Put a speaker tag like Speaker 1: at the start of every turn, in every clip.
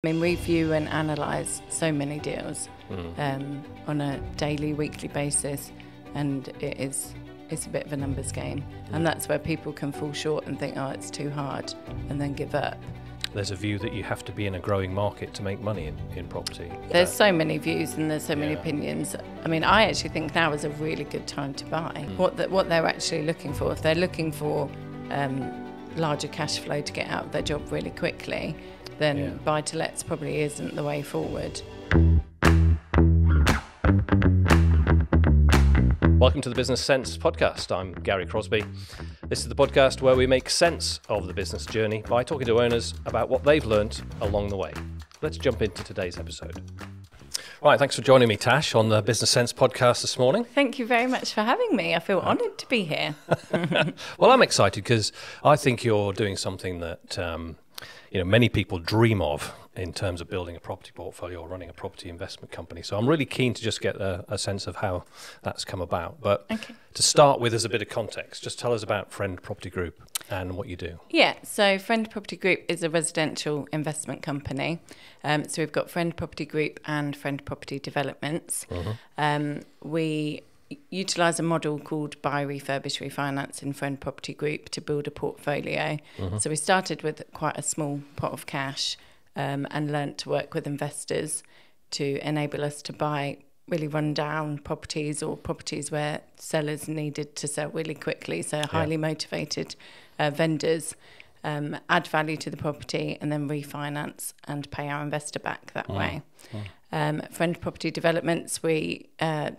Speaker 1: I mean, we view and analyse so many deals on a daily, weekly basis, and it's a bit of a numbers game. And that's where people can fall short and think, oh, it's too hard, and then give up.
Speaker 2: There's a view that you have to be in a growing market to make money in property.
Speaker 1: There's so many views and there's so many opinions. I mean, I actually think now is a really good time to buy. What they're actually looking for, if they're looking for larger cash flow to get out of their job really quickly, then buy-to-lets probably isn't the way forward.
Speaker 2: Welcome to the Business Sense podcast. I'm Gary Crosby. This is the podcast where we make sense of the business journey by talking to owners about what they've learnt along the way. Let's jump into today's episode. Right, thanks for joining me, Tash, on the Business Sense podcast this morning.
Speaker 1: Thank you very much for having me. I feel honoured to be here.
Speaker 2: Well, I'm excited because I think you're doing something that many people dream of in terms of building a property portfolio or running a property investment company. So I'm really keen to just get a sense of how that's come about. But to start with, as a bit of context, just tell us about Friend Property Group and what you do.
Speaker 1: Yeah, so Friend Property Group is a residential investment company. So we've got Friend Property Group and Friend Property Developments. We utilise a model called Buy-Refurbish-Refinance in Friend Property Group to build a portfolio. So we started with quite a small pot of cash and learnt to work with investors to enable us to buy really run-down properties or properties where sellers needed to sell really quickly. So highly motivated vendors add value to the property and then refinance and pay our investor back that way. Friend Property Developments, we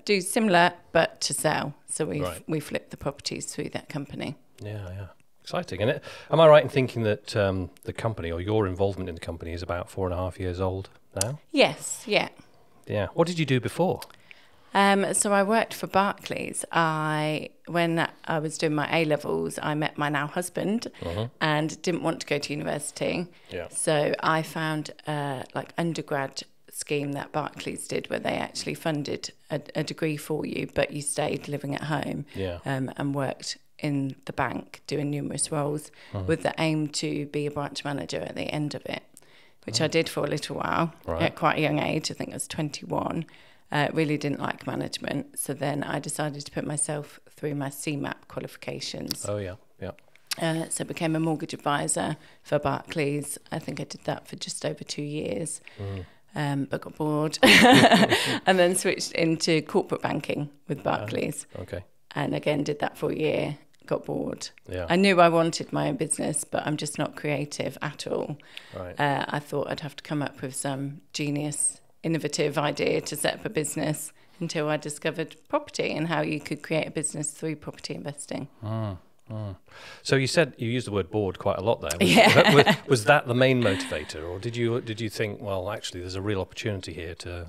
Speaker 1: do similar but to sell. So we flip the properties through that company. Yeah.
Speaker 2: Exciting. And am I right in thinking that the company or your involvement in the company is about 4.5 years old now?
Speaker 1: Yes, yeah.
Speaker 2: Yeah. What did you do before?
Speaker 1: So I worked for Barclays. When I was doing my A-levels, I met my now husband and didn't want to go to university. Yeah. So I found undergrad scheme that Barclays did where they actually funded a degree for you, but you stayed living at home and worked in the bank doing numerous roles with the aim to be a branch manager at the end of it, which I did for a little while at quite a young age. I think I was 21. Really didn't like management. So then I decided to put myself through my CMAP qualifications. So I became a mortgage advisor for Barclays. I think I did that for just over 2 years. But got bored and then switched into corporate banking with Barclays. And again, did that for a year, got bored. I knew I wanted my own business, but I'm just not creative at all. I thought I'd have to come up with some genius, innovative idea to set up a business until I discovered property and how you could create a business through property investing.
Speaker 2: So you said you used the word bored quite a lot there. Was that the main motivator, or did you think, well, actually, there's a real opportunity here to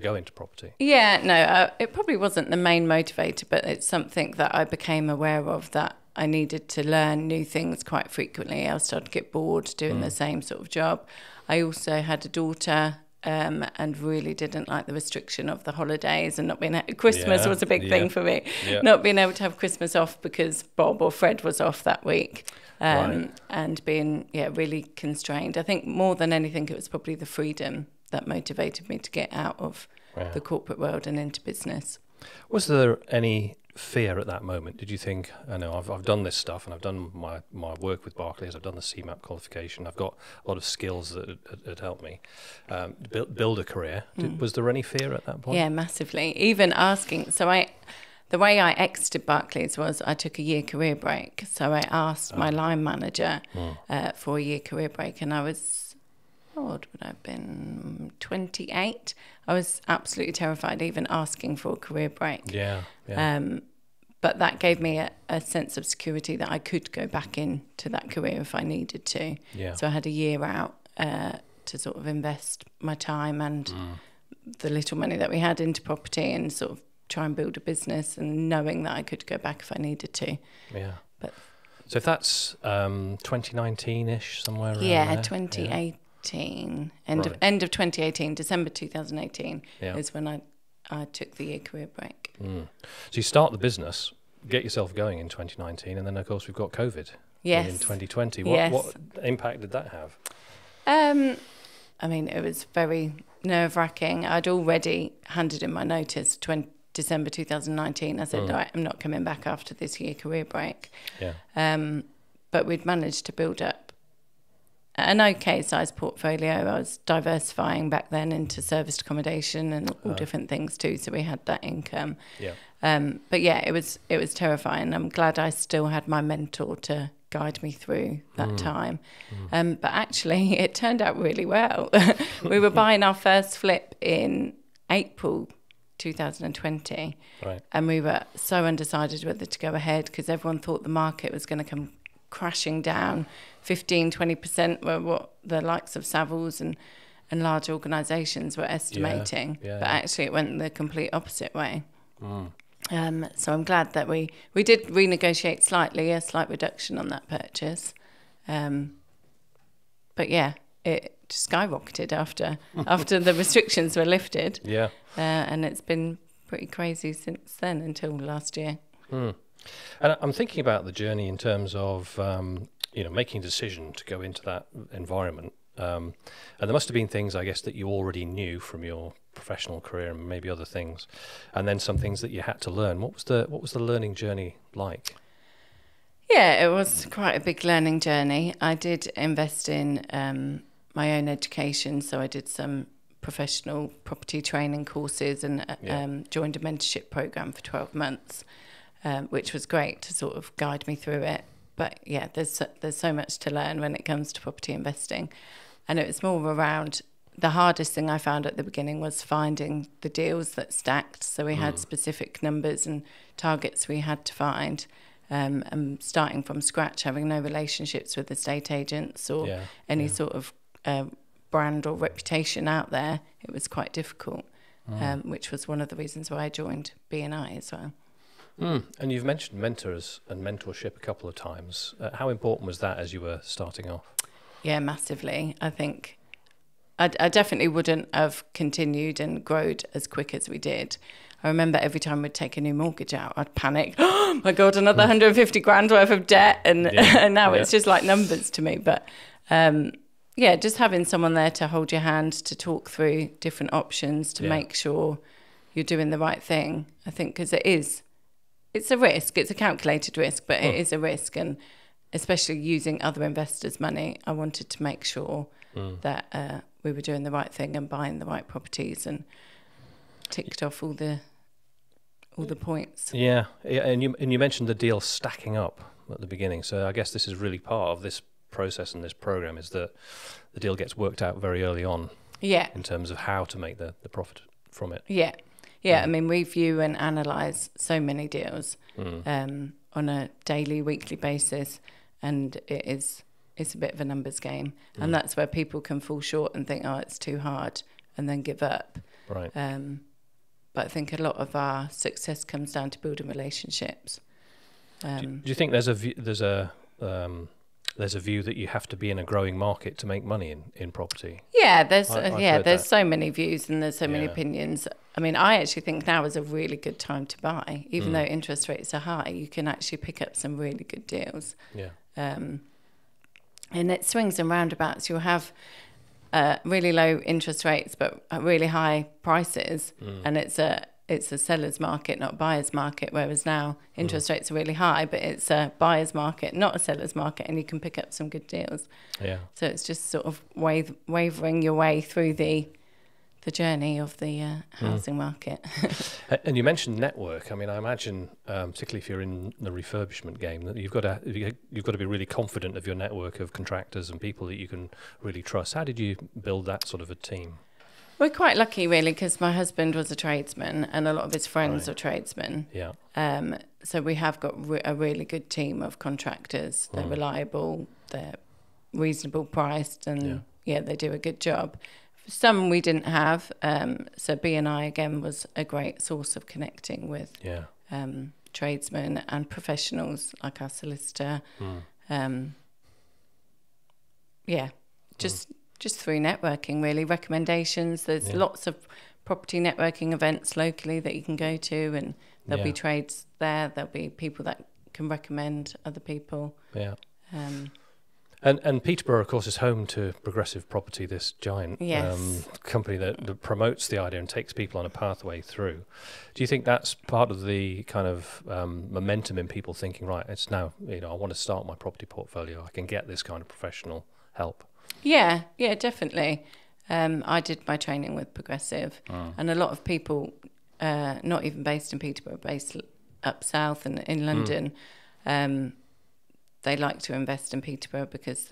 Speaker 2: go into property? Yeah,
Speaker 1: no, it probably wasn't the main motivator, but it's something that I became aware of that I needed to learn new things quite frequently. I started to get bored doing the same sort of job. I also had a daughter. And really didn't like the restriction of the holidays and not being Christmas was a big thing for me. Not being able to have Christmas off because Bob or Fred was off that week, and being really constrained. I think more than anything, it was probably the freedom that motivated me to get out of the corporate world and into business.
Speaker 2: Was there any fear at that moment? Did you think, I know I've done this stuff and I've done my work with Barclays, I've done the CMAP qualification, I've got a lot of skills that helped me build a career. Was there any fear at that point?
Speaker 1: Yeah, massively. Even asking, the way I exited Barclays was I took a year career break. So I asked my line manager for a year career break, and I was, how old would I have been? 28. I was absolutely terrified even asking for a career break. But that gave me a sense of security that I could go back into that career if I needed to. So I had a year out to sort of invest my time and the little money that we had into property and sort of try and build a business, and knowing that I could go back if I needed to.
Speaker 2: So if that's 2019-ish, somewhere around there?
Speaker 1: 2018. End of 2018, December 2018 is when I took the year career break.
Speaker 2: So you start the business, get yourself going in 2019, and then of course we've got COVID in 2020. What impact did that have?
Speaker 1: I mean, it was very nerve-wracking. I'd already handed in my notice December 2019. I said, no, I'm not coming back after this year career break.
Speaker 2: Yeah.
Speaker 1: But we'd managed to build up an okay sized portfolio. I was diversifying back then into serviced accommodation and all different things too. So we had that income.
Speaker 2: Yeah.
Speaker 1: But yeah, it was terrifying. I'm glad I still had my mentor to guide me through that time. But actually, it turned out really well. We were buying our first flip in April 2020.
Speaker 2: Right.
Speaker 1: And we were so undecided whether to go ahead because everyone thought the market was going to come crashing down. 15-20% were what the likes of Savills and large organisations were estimating.
Speaker 2: Yeah.
Speaker 1: But actually it went the complete opposite way. So I'm glad that we did renegotiate slightly, a slight reduction on that purchase. But yeah, it skyrocketed after the restrictions were lifted.
Speaker 2: Yeah.
Speaker 1: And it's been pretty crazy since then until last year.
Speaker 2: And I'm thinking about the journey in terms of, making a decision to go into that environment. And there must have been things, I guess, that you already knew from your professional career and maybe other things, and then some things that you had to learn. What was the learning journey like?
Speaker 1: Yeah, it was quite a big learning journey. I did invest in my own education, so I did some professional property training courses and joined a mentorship program for 12 months. Which was great to sort of guide me through it. But yeah, there's so much to learn when it comes to property investing. And it was more around, the hardest thing I found at the beginning was finding the deals that stacked. So we had specific numbers and targets we had to find. And starting from scratch, having no relationships with estate agents or any sort of brand or reputation out there, it was quite difficult, which was one of the reasons why I joined B&I as well.
Speaker 2: And you've mentioned mentors and mentorship a couple of times. How important was that as you were starting off?
Speaker 1: Yeah, massively. I think I definitely wouldn't have continued and grown as quick as we did. I remember every time we'd take a new mortgage out, I'd panic. Oh my God, another 150 grand worth of debt. And, and now it's just like numbers to me. But just having someone there to hold your hand, to talk through different options, to make sure you're doing the right thing. I think because it's a risk. It's a calculated risk, but it is a risk. And especially using other investors' money, I wanted to make sure that we were doing the right thing and buying the right properties and ticked off all the points.
Speaker 2: Yeah. And you mentioned the deal stacking up at the beginning. So I guess this is really part of this process and this program, is that the deal gets worked out very early on. Yeah. In terms of how to make the profit from it.
Speaker 1: Yeah. Yeah, I mean, we view and analyse so many deals on a daily, weekly basis, and it's a bit of a numbers game. And that's where people can fall short and think, oh, it's too hard, and then give up.
Speaker 2: Right.
Speaker 1: But I think a lot of our success comes down to building relationships.
Speaker 2: Do you think there's a view that you have to be in a growing market to make money in property?
Speaker 1: Yeah, there's so many views and there's so many opinions. I mean, I actually think now is a really good time to buy. Even though interest rates are high, you can actually pick up some really good deals. Yeah. And it swings and roundabouts. You'll have really low interest rates but really high prices, and it's a seller's market, not a buyer's market, whereas now interest rates are really high, but it's a buyer's market, not a seller's market, and you can pick up some good deals. Yeah. So it's just sort of wavering your way through the journey of the housing market.
Speaker 2: And you mentioned network. I mean, I imagine, particularly if you're in the refurbishment game, that you've got to be really confident of your network of contractors and people that you can really trust. How did you build that sort of a team?
Speaker 1: We're quite lucky, really, because my husband was a tradesman and a lot of his friends are tradesmen. Yeah. So we have got a really good team of contractors. They're reliable, they're reasonable priced, and they do a good job. Some we didn't have. So B&I, again, was a great source of connecting with tradesmen and professionals like our solicitor. Just through networking, really. Recommendations. There's lots of property networking events locally that you can go to, and there'll be trades there. There'll be people that can recommend other people. Yeah.
Speaker 2: And Peterborough, of course, is home to Progressive Property, this giant company that promotes the idea and takes people on a pathway through. Do you think that's part of the kind of momentum in people thinking, right, it's now, I want to start my property portfolio. I can get this kind of professional help.
Speaker 1: Yeah, definitely. I did my training with Progressive, and a lot of people, not even based in Peterborough, based up south and in London, they like to invest in Peterborough because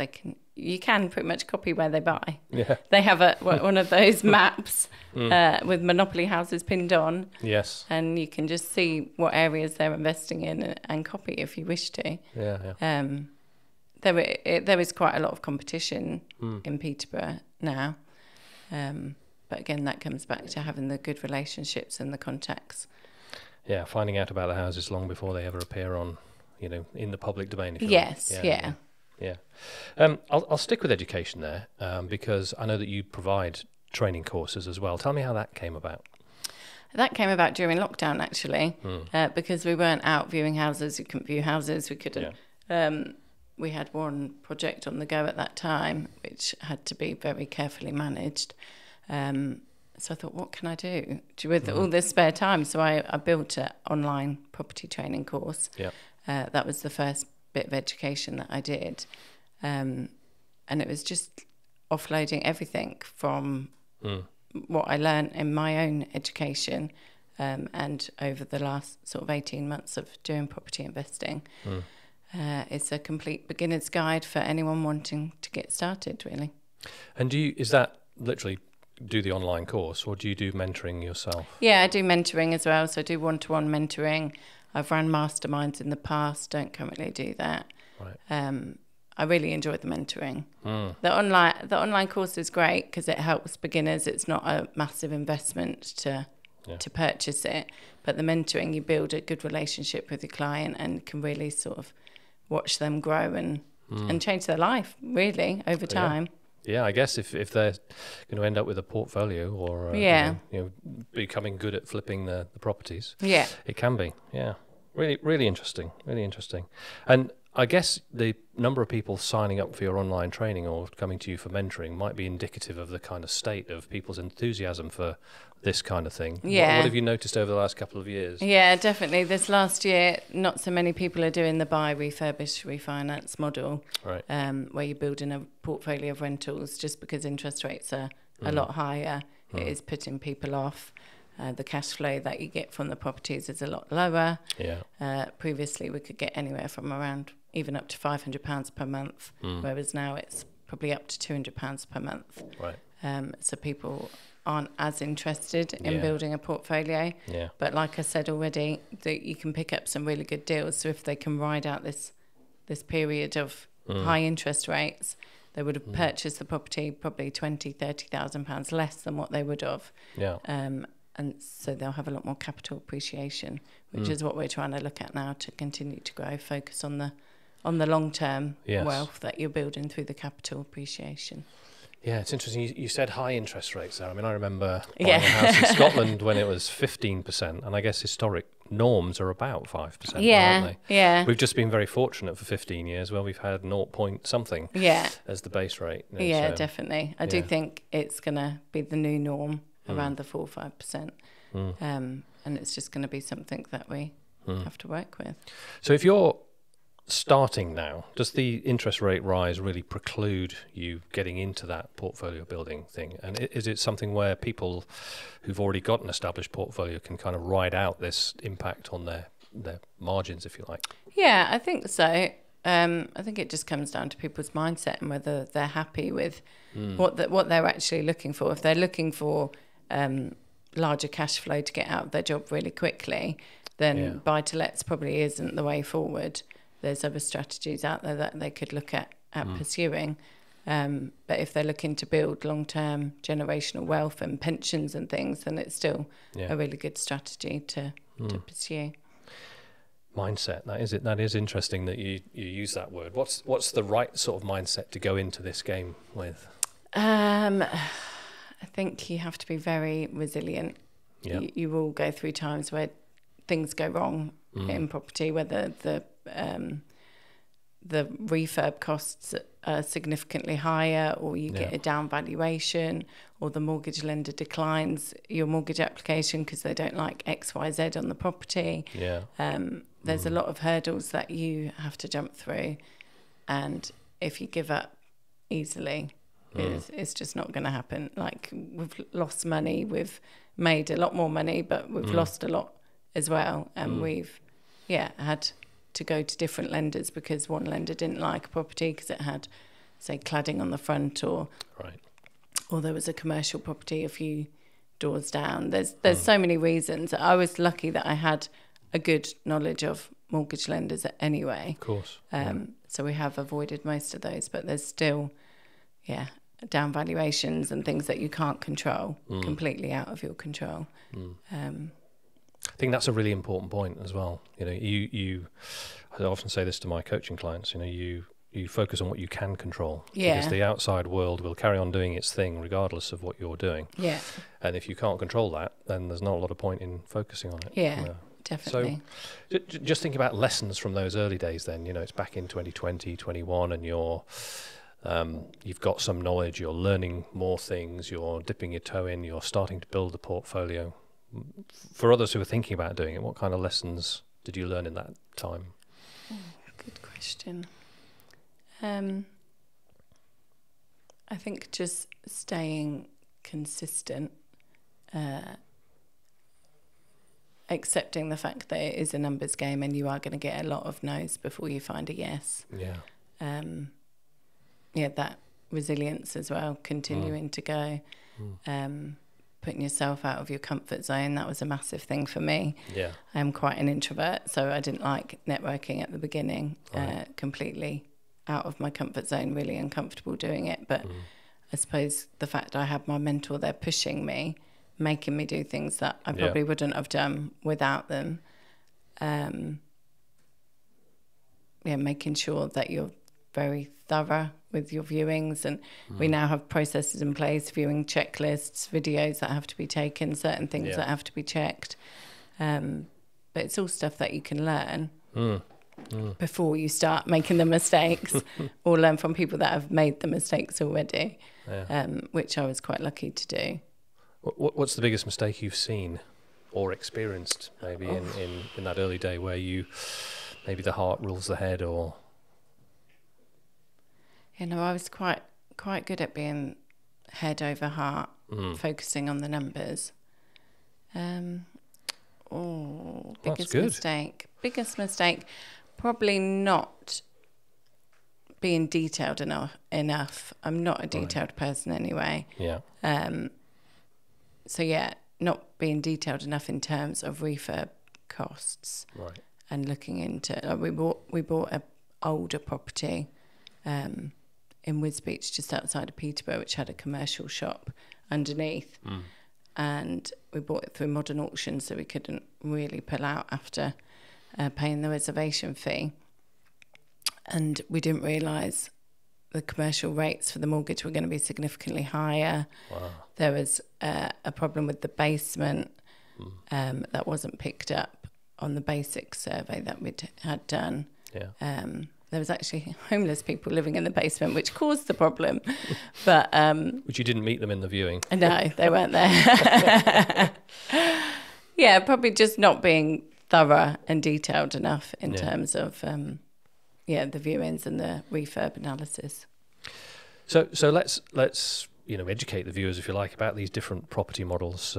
Speaker 1: you can pretty much copy where they buy.
Speaker 2: Yeah.
Speaker 1: They have one of those maps with monopoly houses pinned on.
Speaker 2: Yes.
Speaker 1: And you can just see what areas they're investing in and copy if you wish to.
Speaker 2: Yeah.
Speaker 1: There is quite a lot of competition in Peterborough now. But again, that comes back to having the good relationships and the contacts. Yeah,
Speaker 2: finding out about the houses long before they ever appear on, in the public domain. If you
Speaker 1: yes,
Speaker 2: like. Yeah. I'll stick with education there because I know that you provide training courses as well. Tell me how that came about.
Speaker 1: That came about during lockdown, actually, because we weren't out viewing houses. We couldn't view houses. We couldn't. Yeah. We had one project on the go at that time, which had to be very carefully managed. So I thought, what can I do with all this spare time? So I built an online property training course. Yeah. That was the first bit of education that I did. And it was just offloading everything from what I learned in my own education and over the last sort of 18 months of doing property investing. It's a complete beginner's guide for anyone wanting to get started, really.
Speaker 2: And is that literally do the online course, or do you do mentoring yourself?
Speaker 1: Yeah, I do mentoring as well. So I do one-to-one mentoring. I've run masterminds in the past, don't currently do that. Right. I really enjoy the mentoring. The online course is great because it helps beginners. It's not a massive investment to purchase it. But the mentoring, you build a good relationship with your client and can really sort of watch them grow and change their life, really, over time.
Speaker 2: Yeah, I guess if they're going to end up with a portfolio or becoming good at flipping the properties, it can be. Yeah, really interesting, And I guess the number of people signing up for your online training or coming to you for mentoring might be indicative of the kind of state of people's enthusiasm for this kind of thing.
Speaker 1: Yeah.
Speaker 2: What have you noticed over the last couple of years?
Speaker 1: Yeah, definitely. This last year, not so many people are doing the Buy-Refurbish-Refinance model, right. Where you're building a portfolio of rentals just because interest rates are a lot higher. It is putting people off. The cash flow that you get from the properties is a lot lower. Yeah. Previously, we could get anywhere from around even up to £500 per month, whereas now it's probably up to £200 per month. Right. So people aren't as interested in building a portfolio. Yeah. But like I said already, that you can pick up some really good deals. So if they can ride out this period of high interest rates, they would have purchased the property probably £20,000-30,000 less than what they would have. Yeah. And so they'll have a lot more capital appreciation, which is what we're trying to look at now to continue to grow, focus on the long-term wealth that you're building through the capital appreciation.
Speaker 2: Yeah, it's interesting. You said high interest rates there. I mean, I remember buying a house in Scotland when it was 15%, and I guess historic norms are about 5%, aren't they? Yeah. We've just been very fortunate for 15 years where we've had 0 point something as the base rate.
Speaker 1: Yeah, so, definitely. I do think it's going to be the new norm around the 4-5%. And it's just going to be something that we have to work with.
Speaker 2: So if you're starting now, does the interest rate rise really preclude you getting into that portfolio building thing? And is it something where people who've already got an established portfolio can kind of ride out this impact on their margins, if you like?
Speaker 1: Yeah, I think so. I think it just comes down to people's mindset and whether they're happy with what they're actually looking for. If they're looking for larger cash flow to get out of their job really quickly, then buy-to-lets probably isn't the way forward. There's other strategies out there that they could look at pursuing. But if they're looking to build long-term generational wealth and pensions and things, then it's still a really good strategy to pursue.
Speaker 2: Mindset, that is interesting that you use that word. What's the right sort of mindset to go into this game with?
Speaker 1: I think you have to be very resilient. Yep. You will go through times where things go wrong in property, whether the the refurb costs are significantly higher, or you get a down valuation, or the mortgage lender declines your mortgage application because they don't like XYZ on the property. There's a lot of hurdles that you have to jump through, and if you give up easily, it's just not going to happen. Like, we've lost money, we've made a lot more money, but we've lost a lot as well, and we've had to go to different lenders because one lender didn't like a property because it had, say, cladding on the front, or there was a commercial property a few doors down. There's so many reasons. I was lucky that I had a good knowledge of mortgage lenders anyway.
Speaker 2: Of course.
Speaker 1: So we have avoided most of those, but there's still, down valuations and things that you can't control, completely out of your control.
Speaker 2: I think that's a really important point as well. You know, I often say this to my coaching clients, you know, you focus on what you can control. Because the outside world will carry on doing its thing regardless of what you're doing. And if you can't control that, then there's not a lot of point in focusing on it.
Speaker 1: Definitely.
Speaker 2: So just think about lessons from those early days then. You know, it's back in 2020, 21, and you've got some knowledge, you're learning more things, you're dipping your toe in, you're starting to build the portfolio. For others who are thinking about doing it, what kind of lessons did you learn in that time?
Speaker 1: Good question. I think just staying consistent, accepting the fact that it is a numbers game and you are going to get a lot of no's before you find a yes. That resilience as well, continuing to go, putting yourself out of your comfort zone. That was a massive thing for me. I'm quite an introvert, so I didn't like networking at the beginning. Completely out of my comfort zone, really uncomfortable doing it. But I suppose the fact I had my mentor there pushing me, making me do things that I probably wouldn't have done without them. Making sure that you're very thorough with your viewings, and we now have processes in place, viewing checklists, videos that have to be taken, certain things that have to be checked. But it's all stuff that you can learn before you start making the mistakes, or learn from people that have made the mistakes already, which I was quite lucky to do.
Speaker 2: What's the biggest mistake you've seen or experienced maybe in that early day where maybe the heart rules the head? Or
Speaker 1: I was quite good at being head over heart, focusing on the numbers. Biggest mistake, probably not being detailed enough. I'm not a detailed person anyway. Not being detailed enough in terms of refurb costs. And looking into, we bought an older property in Wisbech, just outside of Peterborough, which had a commercial shop underneath. And we bought it through modern auction, so we couldn't really pull out after paying the reservation fee. And we didn't realise the commercial rates for the mortgage were going to be significantly higher. There was a problem with the basement that wasn't picked up on the basic survey that we'd had done. There was actually homeless people living in the basement, which caused the problem. But
Speaker 2: which you didn't meet them in the viewing.
Speaker 1: No, they weren't there. Probably just not being thorough and detailed enough in terms of the viewings and the refurb analysis.
Speaker 2: So let's educate the viewers, if you like, about these different property models.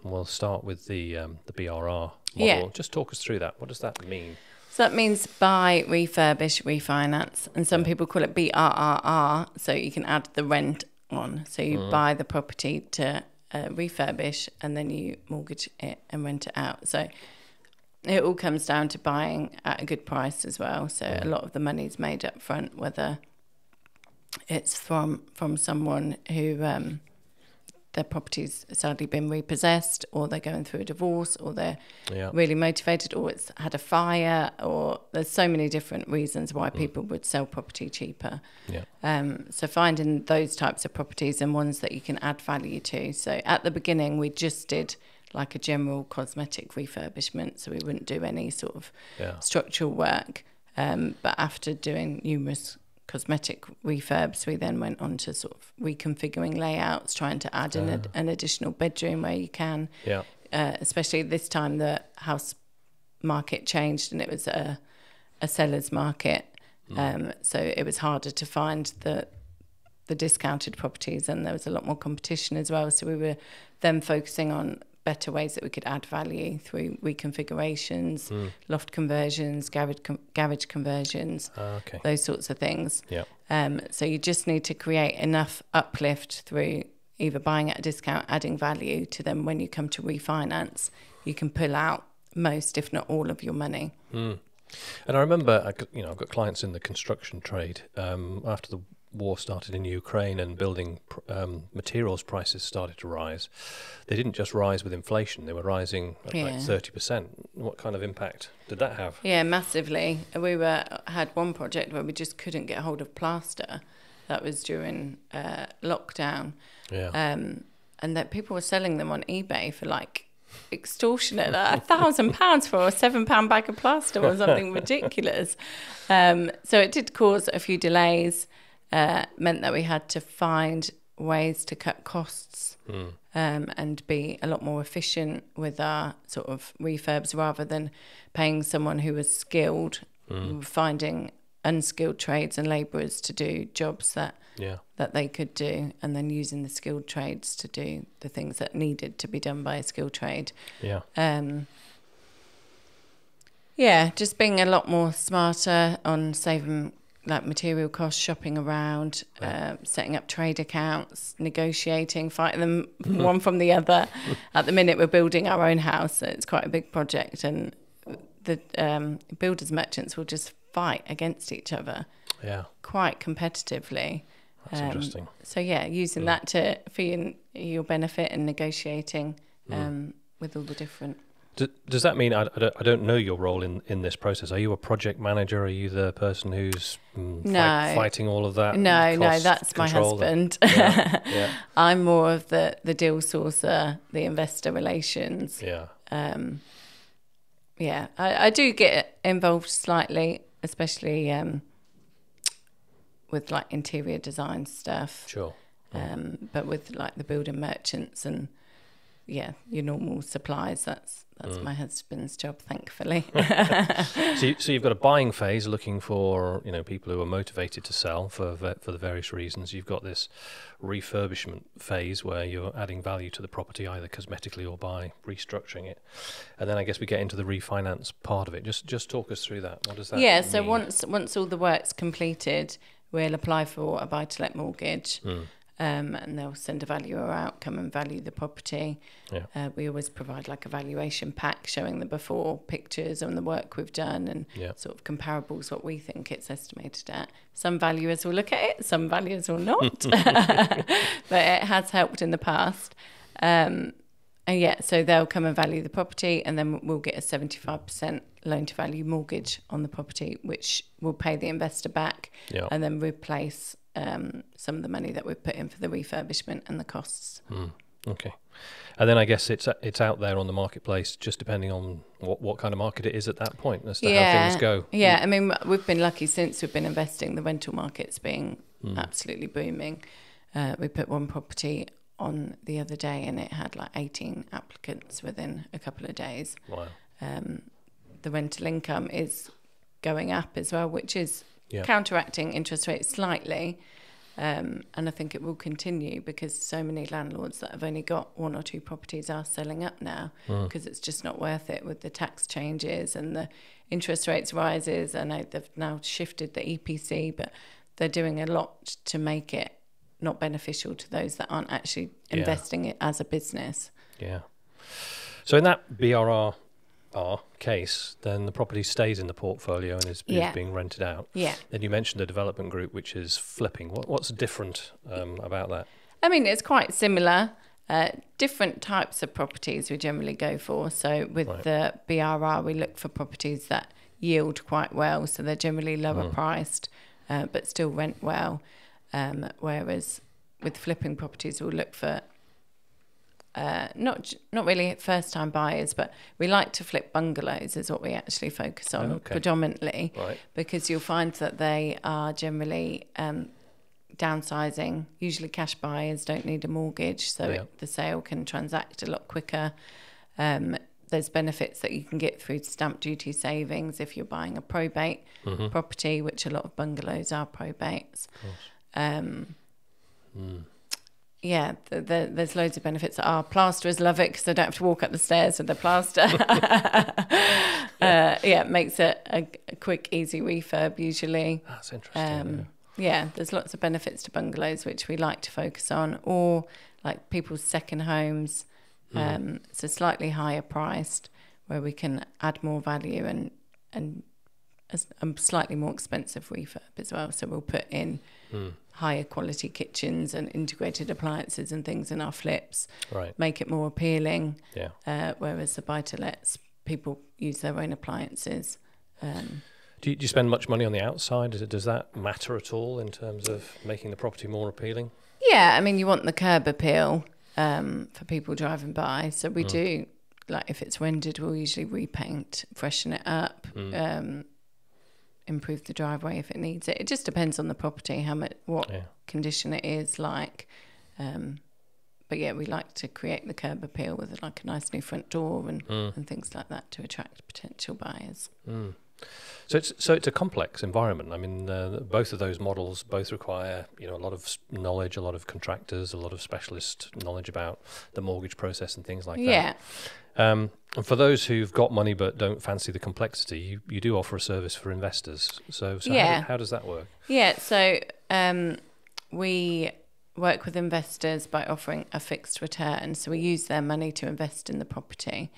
Speaker 2: We'll start with the BRR model. Just talk us through that. What does that mean?
Speaker 1: So that means buy, refurbish, refinance. And some people call it BRRR, so you can add the rent on. So you buy the property to refurbish, and then you mortgage it and rent it out. So it all comes down to buying at a good price as well. So a lot of the money's made up front, whether it's from someone who their property's sadly been repossessed, or they're going through a divorce, or they're really motivated, or it's had a fire, or there's so many different reasons why people would sell property cheaper. So finding those types of properties and ones that you can add value to. So at the beginning, we just did like a general cosmetic refurbishment, so we wouldn't do any sort of structural work. But after doing numerous cosmetic refurbs, we then went on to sort of reconfiguring layouts, trying to add in an additional bedroom where you can.
Speaker 2: Yeah.
Speaker 1: Especially this time the house market changed and it was a seller's market. So it was harder to find the discounted properties, and there was a lot more competition as well. So we were then focusing on better ways that we could add value through reconfigurations, loft conversions, garage conversions, those sorts of things.
Speaker 2: Yeah.
Speaker 1: So you just need to create enough uplift through either buying at a discount, adding value to them. When you come to refinance, you can pull out most, if not all, of your money.
Speaker 2: And I remember, I've got clients in the construction trade. After the war started in Ukraine and building materials prices started to rise, they didn't just rise with inflation, they were rising at like 30%. What kind of impact did that have?
Speaker 1: Yeah, massively. We had one project where we just couldn't get hold of plaster. That was during lockdown.
Speaker 2: Yeah.
Speaker 1: And that people were selling them on eBay for like extortionate, £1,000 for a £7 bag of plaster or something ridiculous. So it did cause a few delays. Meant that we had to find ways to cut costs and be a lot more efficient with our sort of refurbs, rather than paying someone who was skilled. We were finding unskilled trades and labourers to do jobs that they could do, and then using the skilled trades to do the things that needed to be done by a skilled trade. Just being a lot more smarter on saving like material costs, shopping around, setting up trade accounts, negotiating, fighting them one from the other. At the minute, we're building our own house, so it's quite a big project, and the builders merchants will just fight against each other quite competitively.
Speaker 2: That's interesting.
Speaker 1: So using that for your benefit and negotiating with all the different.
Speaker 2: Does that mean, I don't know your role in this process? Are you a project manager? Are you the person who's fighting all of that?
Speaker 1: No, that's my husband. I'm more of the deal sourcer, the investor relations. I do get involved slightly, especially with like interior design stuff.
Speaker 2: Sure.
Speaker 1: But with like the building merchants and your normal supplies, that's my husband's job, thankfully.
Speaker 2: So you've got a buying phase looking for people who are motivated to sell for the various reasons. You've got this refurbishment phase where you're adding value to the property either cosmetically or by restructuring it, and then I guess we get into the refinance part of it. Just talk us through that. What does that mean?
Speaker 1: So once all the work's completed, we'll apply for a buy-to-let mortgage. And they'll send a valuer out, come and value the property. We always provide like a valuation pack showing the before pictures on the work we've done and sort of comparables, what we think it's estimated at. Some valuers will look at it, some valuers will not. But it has helped in the past. So they'll come and value the property, and then we'll get a 75% loan-to-value mortgage on the property, which will pay the investor back and then replace some of the money that we've put in for the refurbishment and the costs.
Speaker 2: Okay. And then I guess it's out there on the marketplace, just depending on what kind of market it is at that point as to how things go.
Speaker 1: I mean, we've been lucky since we've been investing. The rental market's been absolutely booming. We put one property on the other day and it had like 18 applicants within a couple of days.
Speaker 2: Wow.
Speaker 1: The rental income is going up as well, which is counteracting interest rates slightly, and I think it will continue because so many landlords that have only got one or two properties are selling up now because it's just not worth it with the tax changes and the interest rates rises. I know they've now shifted the EPC, but they're doing a lot to make it not beneficial to those that aren't actually investing it as a business. So in that BRR case, then the property stays in the portfolio and is being rented out. Then you mentioned the development group, which is flipping. What's different about that? I mean, it's quite similar. Different types of properties we generally go for. So with the BRR, we look for properties that yield quite well. So they're generally lower priced, but still rent well. Whereas with flipping properties, we'll look for not really first time buyers, but we like to flip bungalows is what we actually focus on predominantly, because you'll find that they are generally downsizing. Usually cash buyers don't need a mortgage, so the sale can transact a lot quicker. There's benefits that you can get through stamp duty savings if you're buying a probate property, which a lot of bungalows are probates. Yeah, there's loads of benefits. Our plasterers love it because they don't have to walk up the stairs with the plaster. It makes it a quick, easy refurb usually.
Speaker 2: That's interesting.
Speaker 1: There's lots of benefits to bungalows, which we like to focus on, or like people's second homes. So slightly higher priced, where we can add more value and a slightly more expensive refurb as well. So we'll put in higher quality kitchens and integrated appliances and things in our flips, make it more appealing. Whereas the buy-to-lets, people use their own appliances.
Speaker 2: Do you spend much money on the outside? Does that matter at all in terms of making the property more appealing?
Speaker 1: Yeah, I mean, you want the curb appeal for people driving by. So we do, like if it's rendered, we'll usually repaint, freshen it up, improve the driveway if it needs it. It just depends on the property, what condition it is like. But yeah, we like to create the curb appeal with like a nice new front door and things like that to attract potential buyers.
Speaker 2: So it's a complex environment. I mean, both of those models both require a lot of knowledge, a lot of contractors, a lot of specialist knowledge about the mortgage process and things like that. And for those who've got money but don't fancy the complexity, you do offer a service for investors. So how does that work? Yeah,
Speaker 1: so we work with investors by offering a fixed return. So we use their money to invest in the property.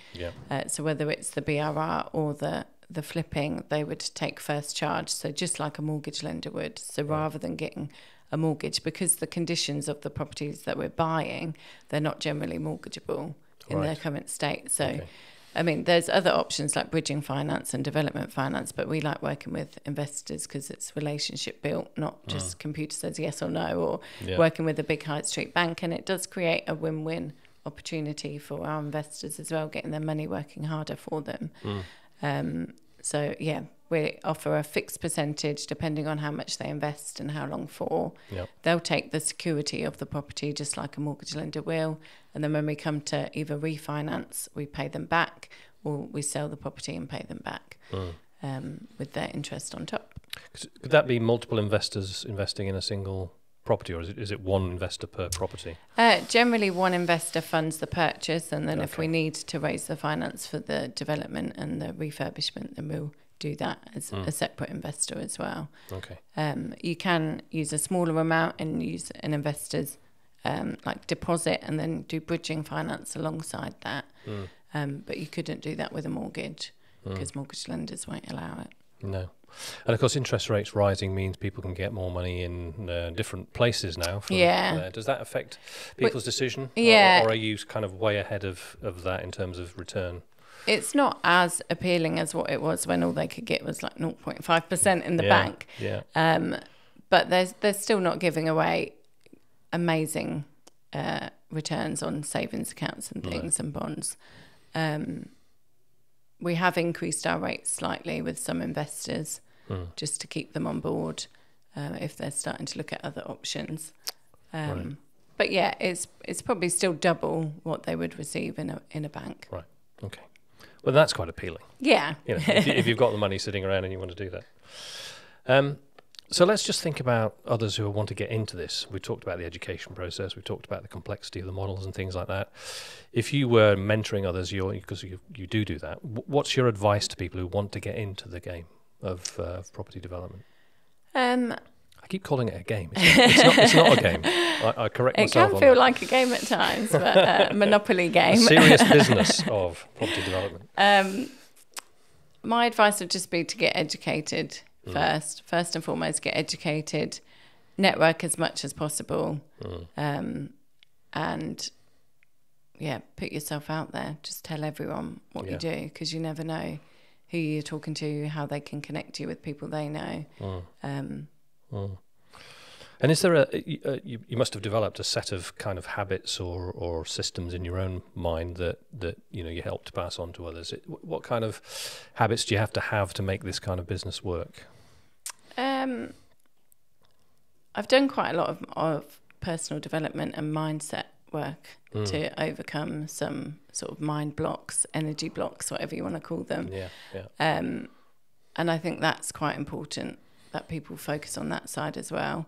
Speaker 1: So whether it's the BRR or the flipping, they would take first charge, so just like a mortgage lender would. So rather than getting a mortgage, because the conditions of the properties that we're buying, they're not generally mortgageable in their current state. So I mean, there's other options like bridging finance and development finance, but we like working with investors because it's relationship built, not just computer says yes or no, or working with a big high street bank. And it does create a win-win opportunity for our investors as well, getting their money working harder for them. So yeah, we offer a fixed percentage depending on how much they invest and how long for. They'll take the security of the property just like a mortgage lender will, and then when we come to either refinance, we pay them back, or we sell the property and pay them back with their interest on top.
Speaker 2: Could that be multiple investors investing in a single property, or is it one investor per property?
Speaker 1: Generally one investor funds the purchase, and then if we need to raise the finance for the development and the refurbishment, then we'll do that as a separate investor as well. You can use a smaller amount and use an investor's like deposit and then do bridging finance alongside that. But you couldn't do that with a mortgage because mortgage lenders won't allow it.
Speaker 2: No. And of course, interest rates rising means people can get more money in different places now. Does that affect people's decision? Or are you kind of way ahead of that in terms of return?
Speaker 1: It's not as appealing as what it was when all they could get was like 0.5% in the bank. But they're still not giving away amazing returns on savings accounts and things and bonds. We have increased our rates slightly with some investors just to keep them on board if they're starting to look at other options. But yeah, it's probably still double what they would receive in a bank. Right.
Speaker 2: Okay. Well, that's quite appealing.
Speaker 1: Yeah.
Speaker 2: If you've got the money sitting around and you want to do that. So let's just think about others who want to get into this. We talked about the education process. We talked about the complexity of the models and things like that. If you were mentoring others, because you do that, what's your advice to people who want to get into the game of property development? I keep calling it a game. It's not a game. I correct myself.
Speaker 1: It can feel like a game at times, but a monopoly game.
Speaker 2: A serious business of property development.
Speaker 1: My advice would just be to get educated. First and foremost, get educated, network as much as possible, and put yourself out there. Just tell everyone what you do, because you never know who you're talking to, how they can connect you with people they know.
Speaker 2: And is there you must have developed a set of kind of habits or systems in your own mind that you help to pass on to others. What kind of habits do you have to make this kind of business work?
Speaker 1: I've done quite a lot of personal development and mindset work to overcome some sort of mind blocks, energy blocks, whatever you want to call them. And I think that's quite important, that people focus on that side as well.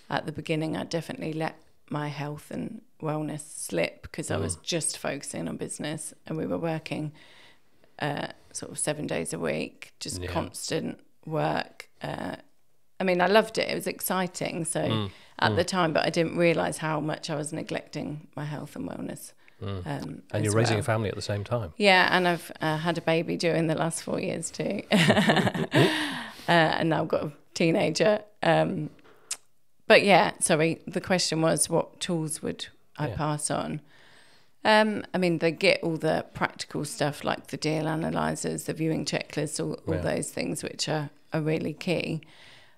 Speaker 1: At the beginning, I definitely let my health and wellness slip because I was just focusing on business, and we were working sort of 7 days a week, just constant work. I mean, I loved it. It was exciting. So at the time, but I didn't realise how much I was neglecting my health and wellness.
Speaker 2: And you're raising a family at the same time.
Speaker 1: Yeah, and I've had a baby during the last 4 years too. And now I've got a teenager. But yeah, sorry, the question was what tools would I pass on? I mean, they get all the practical stuff like the deal analyzers, the viewing checklists, all those things which are really key.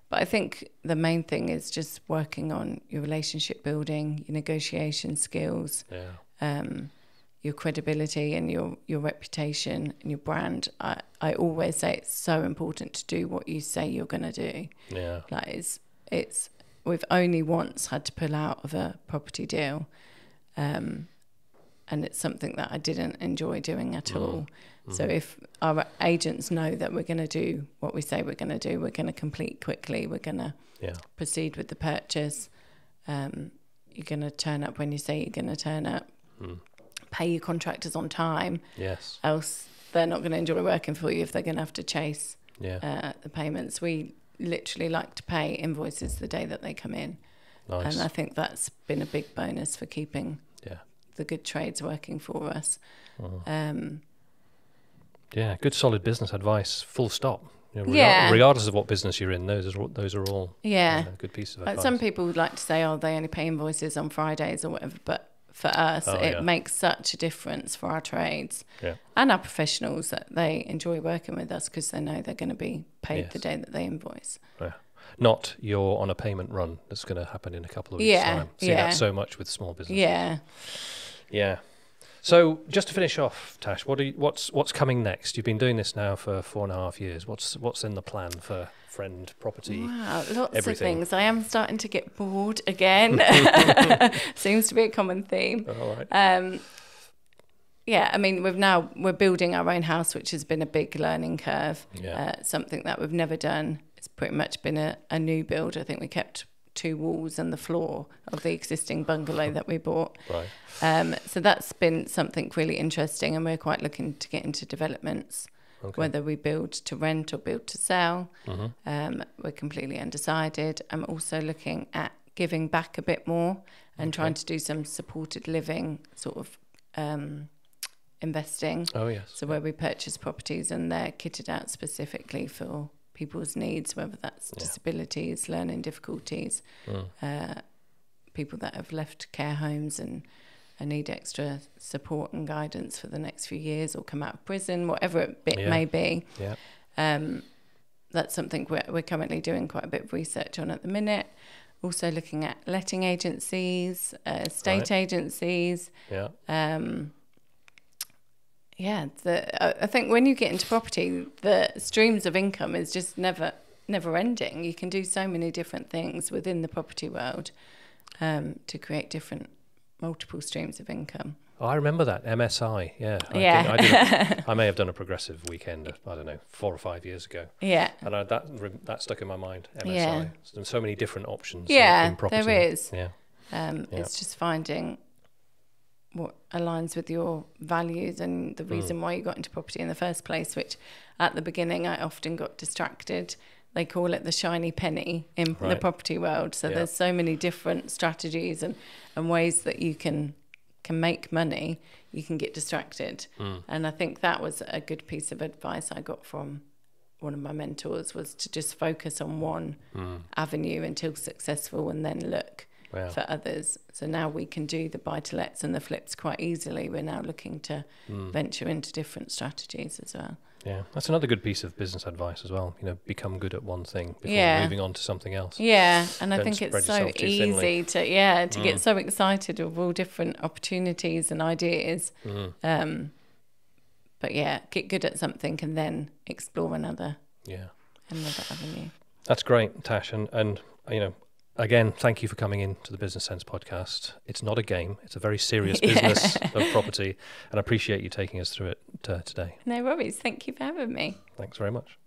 Speaker 1: But I think the main thing is just working on your relationship building, your negotiation skills, your credibility and your reputation and your brand. I always say it's so important to do what you say you're going to do. Yeah, like it's we've only once had to pull out of a property deal, and it's something that I didn't enjoy doing at all. So if our agents know that we're going to do what we say we're going to do, we're going to complete quickly, we're going to proceed with the purchase, you're going to turn up when you say you're going to turn up, pay your contractors on time, else they're not going to enjoy working for you if they're going to have to chase the payments. We literally like to pay invoices the day that they come in. Nice. And I think that's been a big bonus for keeping the good trades working for us.
Speaker 2: Good solid business advice, full stop. Regardless of what business you're in, those are all good pieces of advice.
Speaker 1: Some people would like to say, they only pay invoices on Fridays or whatever, but for us, it makes such a difference for our trades and our professionals that they enjoy working with us because they know they're going to be paid the day that they invoice.
Speaker 2: Not you're on a payment run that's going to happen in a couple of weeks' time. See that so much with small businesses. Yeah. So just to finish off, Tash, what's coming next? You've been doing this now for 4.5 years. What's in the plan for Friend Property?
Speaker 1: Wow, lots of things. I am starting to get bored again. Seems to be a common theme. All right. I mean, we're building our own house, which has been a big learning curve. Something that we've never done. It's pretty much been a new build. I think we kept 2 walls and the floor of the existing bungalow that we bought. Right. So that's been something really interesting, and we're quite looking to get into developments, whether we build to rent or build to sell. We're completely undecided. I'm also looking at giving back a bit more and trying to do some supported living sort of investing. So where we purchase properties and they're kitted out specifically for people's needs, whether that's disabilities, learning difficulties, people that have left care homes and need extra support and guidance for the next few years or come out of prison, whatever it may be. That's something we're currently doing quite a bit of research on at the minute. Also looking at letting agencies, estate agencies. I think when you get into property, the streams of income is just never ending. You can do so many different things within the property world to create multiple streams of income.
Speaker 2: I remember that MSI. I may have done a progressive weekend, I don't know, 4 or 5 years ago. And that stuck in my mind. MSI. There's so many different options in property.
Speaker 1: There is. It's just finding what aligns with your values and the reason why you got into property in the first place, which at the beginning I often got distracted. They call it the shiny penny in the property world. So there's so many different strategies and ways that you can make money. You can get distracted. And I think that was a good piece of advice I got from one of my mentors, was to just focus on one avenue until successful and then look for others. So now we can do the buy-to-lets and the flips quite easily. We're now looking to venture into different strategies as well.
Speaker 2: Yeah, that's another good piece of business advice as well. Become good at one thing before moving on to something else.
Speaker 1: Yeah, and I
Speaker 2: Don't
Speaker 1: think it's
Speaker 2: spread
Speaker 1: so
Speaker 2: yourself too
Speaker 1: easy to get so excited with all different opportunities and ideas. But yeah, get good at something and then explore another avenue.
Speaker 2: That's great, Tash. And again, thank you for coming into the Business Sense podcast. It's not a game. It's a very serious business of property, and I appreciate you taking us through it today.
Speaker 1: No worries. Thank you for having me.
Speaker 2: Thanks very much.